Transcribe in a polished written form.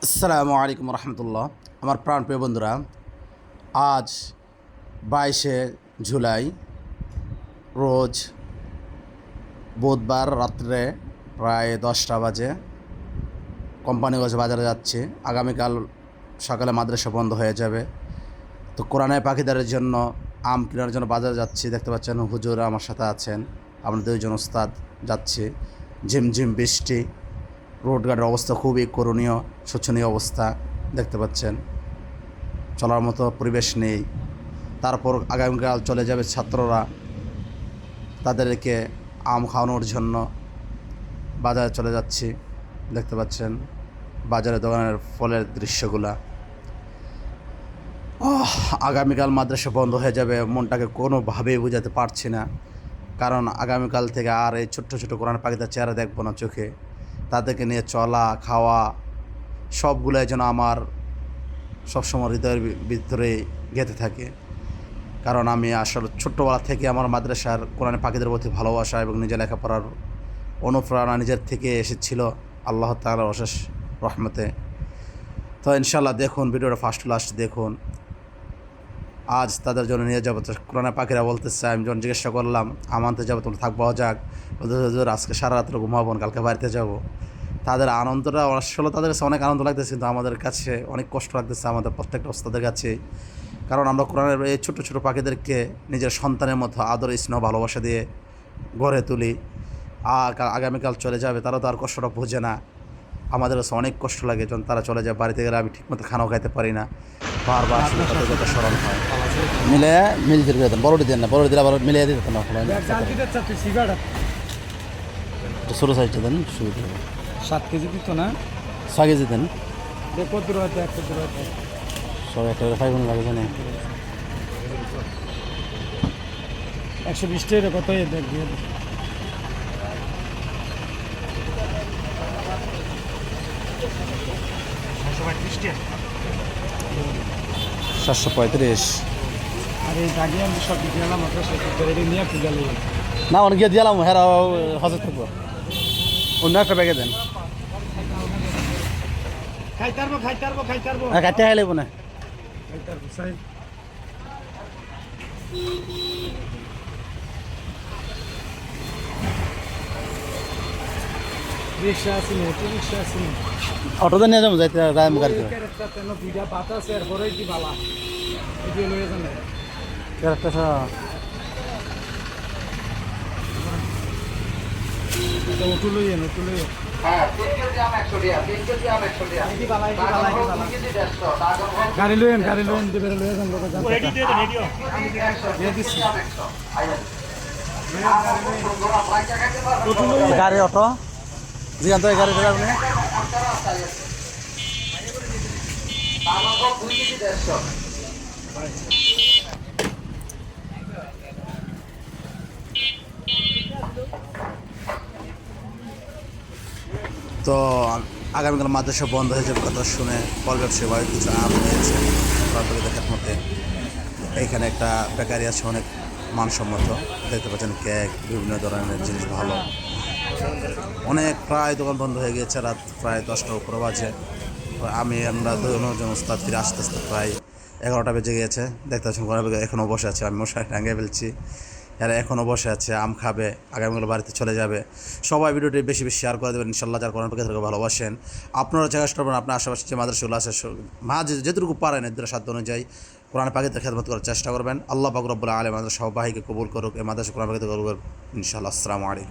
আসসালামু আলাইকুম রহমতুল্লাহ। আমার প্রাণপ্রিয় বন্ধুরা, আজ 22শে জুলাই রোজ বুধবার রাত্রে প্রায় 10টা বাজে কোম্পানিগঞ্জ বাজারে যাচ্ছি। আগামীকাল সকালে মাদ্রাসা বন্ধ হয়ে যাবে, তো কোরআনের পাখিদারের জন্য আম কেনার জন্য বাজারে যাচ্ছি। দেখতে পাচ্ছেন হুজুর আমার সাথে আছেন, আমরা দুইজন ওস্তাদ যাচ্ছি। ঝিমঝিম বৃষ্টি, রোডঘাটের অবস্থা খুবই করুণীয়, শোচনীয় অবস্থা দেখতে পাচ্ছেন, চলার মতো পরিবেশ নেই। তারপর আগামীকাল চলে যাবে ছাত্ররা, তাদেরকে আম খাওয়ানোর জন্য বাজারে চলে যাচ্ছি। দেখতে পাচ্ছেন বাজারে দোকানের ফলের দৃশ্যগুলা। আগামীকাল মাদ্রাসা বন্ধ হয়ে যাবে, মনটাকে কোনোভাবেই বোঝাতে পারছি না। কারণ আগামীকাল থেকে আর এই ছোট্ট ছোটো কোরআন পাখিদের চেহারা দেখবো না চোখে। তাদেরকে নিয়ে চলা খাওয়া সবগুলোই যেন আমার সবসময় হৃদয়ের ভিতরে গেঁথে থাকে। কারণ আমি আসলে ছোট্টবেলা থেকে আমার মাদ্রাসার কোরআন পাখিদের প্রতি ভালোবাসা এবং নিজের লেখাপড়ার অনুপ্রেরণা নিজের থেকে এসেছিল আল্লাহ তাআলার অশেষ রহমতে। তো ইনশাল্লাহ দেখুন ভিডিওটা ফার্স্ট টু লাস্ট দেখুন। আজ তাদের জন্য নিয়ে যাবো। তো কোরআন পাখিরা বলতেছে, আমি যখন জিজ্ঞাসা করলাম আমানতে যাবো, তোমরা থাকবো যাক, হুজুর আজকে সারা রাত্র ঘুমাবো, কালকে বাড়িতে যাব। তাদের আনন্দটা আসলে তাদের কাছে অনেক আনন্দ লাগতেছে, কিন্তু আমাদের কাছে অনেক কষ্ট লাগতেছে, আমাদের প্রত্যেকটা ওস্তাদের কাছে। কারণ আমরা কোরআনের এই ছোটো ছোটো পাখিদেরকে নিজের সন্তানের মতো আদর স্নেহ ভালোবাসা দিয়ে গড়ে তুলি। আগামীকাল চলে যাবে, তারা তো আর কষ্টটা বোঝে না। আমাদের কাছে অনেক কষ্ট লাগে যখন তারা চলে যায়। বাড়িতে গেলে আমি ঠিকমতো খানাও খাইতে পারি না, বারবার তাদের কথা স্মরণ হয়। মিলে মিল ফিরে যেতেন, বড়টি দেন না, বড়টি দিলে আবার মিলিয়ে দিতেন না। ছোটো সাইজটা দেন, সুবিধা হবে। 7 কেজি দিত না, 6 কেজি দেন। সব একটা করে 5 লাগে জানে। 120 টাকা কত দিয়ে 735। আর এই দাগি আমি সব দিয়ে গেলাম, আপনার সাথে নিয়ে পূজা নিয়ে না অনেক গিয়ে দিলাম, হ্যাঁ হজর থাকবো। অন্য একটা ব্যাগে দেন। খাইতারবো হ্যাঁ কাটতে খাই লাগবো না। রিক্সা আসেনি, রিক্সা আসেনি, অটোতে নিয়ে যাবো, যাইতে যাই আমি গাড়িতে। দুইটা পাতা আছে এরপরে কি বালা এদিকে লয়ে যান। ওটু লইয়েন, ওটু লইয়েন। গাড়ি লইয়েন, গাড়ি লইয়েন, দিয়ে বেরো লয়ে যান। গাড়ি অটো যেখান থেকে গাড়ি যাবে না। তো আগামীকাল মাদ্রাসা বন্ধ হয়ে যাবে কথা শুনে ফল ব্যবসায়ী বাড়ির কিছু আম নিয়েছে দেখার মধ্যে। এইখানে একটা বেকারি আছে, অনেক মানসম্মত, দেখতে পাচ্ছেন কেক, বিভিন্ন ধরনের জিনিস ভালো। অনেক প্রায় দোকান বন্ধ হয়ে গিয়েছে, রাত প্রায় 10টার উপরে বাজে। আমরা দুজন ওস্তাদ ফিরে আস্তে আস্তে প্রায় 11টা বেজে গিয়েছে। দেখতে পাচ্ছেন ঘরে এখনও বসে আছে, আমি মশাই টাঙ্গে ফেলছি, এরা এখনও বসে আছে, আম খাবে, আগামীকাল বাড়িতে চলে যাবে। সবাই ভিডিওটি বেশি বেশি শেয়ার করে দেবেন ইনশাল্লাহ, যার কোরআন পাখিদেরকে ভালোবাসেন। আপনারা চেষ্টা করবেন আপনার আশেপাশে যে মাদ্রাসাগুলো আছে মাঝে যেটুকু পারেন এদের সাধ্য অনুযায়ী কোরআন পাখিদের খেদমত করার চেষ্টা করবেন। আল্লাহ পাক রব্বুল আলামিন আমাদের সবাইকে কবুল করুক, এই মাদ্রাসা কোরআন পাখিদের করুক ইনশাআল্লাহ। আসসালামু আলাইকুম।